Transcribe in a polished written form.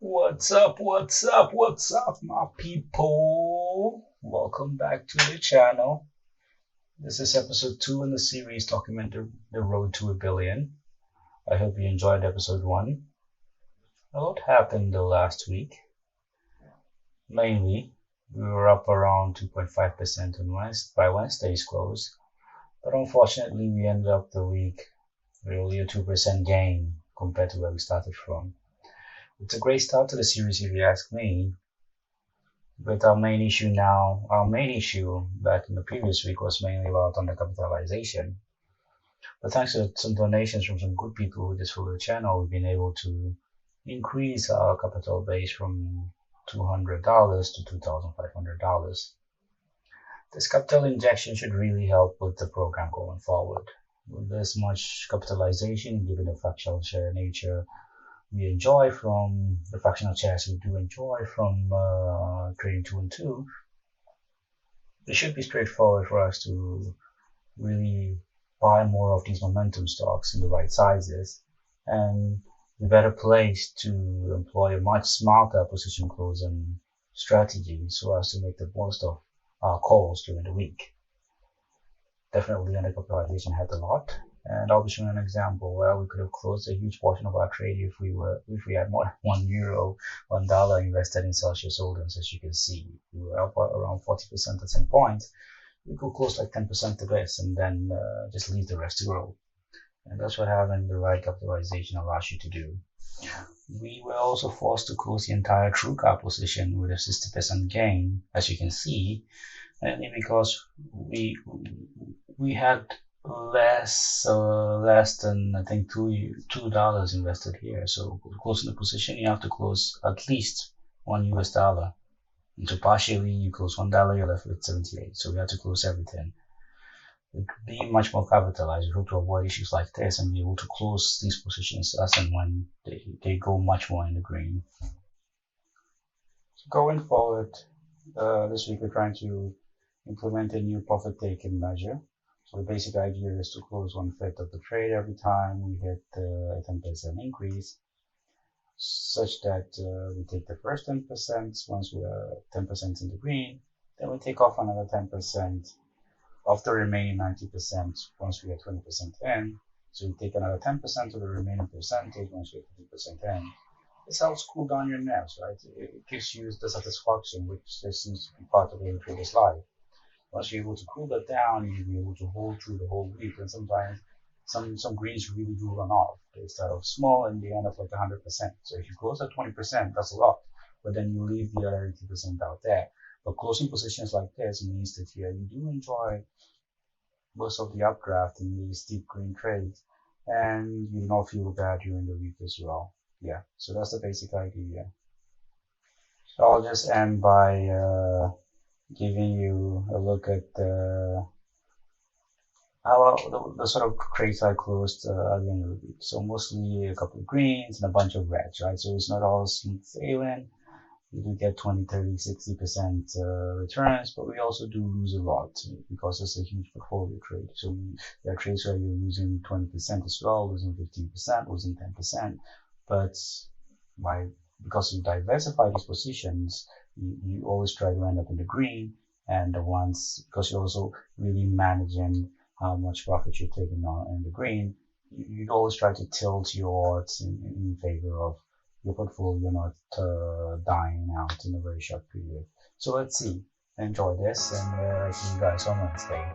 What's up? What's up? What's up, my people? Welcome back to the channel. This is episode 2 in the series documenting the road to a billion. I hope you enjoyed episode 1. A lot happened the last week. Mainly, we were up around 2.5% on by Wednesday's close, but unfortunately, we ended up the week with only a 2% gain compared to where we started from. It's a great start to the series if you ask me. But our main issue back in the previous week was mainly about undercapitalization. But thanks to some donations from some good people who just follow the channel, we've been able to increase our capital base from $200 to $2,500. This capital injection should really help with the program going forward. With this much capitalization, given the fractional share nature we enjoy from the fractional shares we do enjoy from trading 2 and 2, it should be straightforward for us to really buy more of these momentum stocks in the right sizes and the better place to employ a much smarter position closing strategy so as to make the most of our calls during the week. Definitely undercapitalization helped a lot. And I'll be showing an example where we could have closed a huge portion of our trade if we had more than €1, $1 invested in Celsius holdings. As you can see, we were up around 40% at some point. We could close like 10% of this and then just leave the rest to grow. And that's what having the right capitalization allows you to do. We were also forced to close the entire TrueCar position with a 60% gain, as you can see, mainly because we had less than I think $2 invested here. So closing the position, you have to close at least $1. And so partially you close $1, you're left with 78. So we have to close everything. Being much more capitalized, we hope to avoid issues like this and be able to close these positions as and when they go much more in the green. So going forward, this week we're trying to implement a new profit taking measure. So the basic idea is to close 1/5 of the trade every time we hit a 10% increase, such that we take the first 10% once we are 10% in the green, then we take off another 10% of the remaining 90% once we are 20% in. So you take another 10% of the remaining percentage once you're 50% in. This helps cool down your nerves, right? It gives you the satisfaction, which seems to be part of every trader's life. Once you're able to cool that down, you'll be able to hold through the whole week. And sometimes some greens really do run off. They start off small and they end up like 100%. So if you close at 20%, that's a lot. But then you leave the other 80% out there. But closing positions like this means that you do enjoy most of the updraft in these steep green trades, and you do not feel bad during the week as well. Yeah, so that's the basic idea. So I'll just end by giving you a look at how the sort of trades I closed at the end of the week. So mostly a couple of greens and a bunch of reds, right? So it's not all smooth sailing. We do get 20, 30, 60% returns, but we also do lose a lot because it's a huge portfolio trade. So there are trades where you're losing 20% as well, losing 15%, losing 10%. But because you diversify these positions, you always try to end up in the green. And the ones, because you're also really managing how much profit you're taking on in the green, you'd always try to tilt your odds in favor of your portfolio not dying out in a very short period. So let's see. Enjoy this, and see you guys on Wednesday.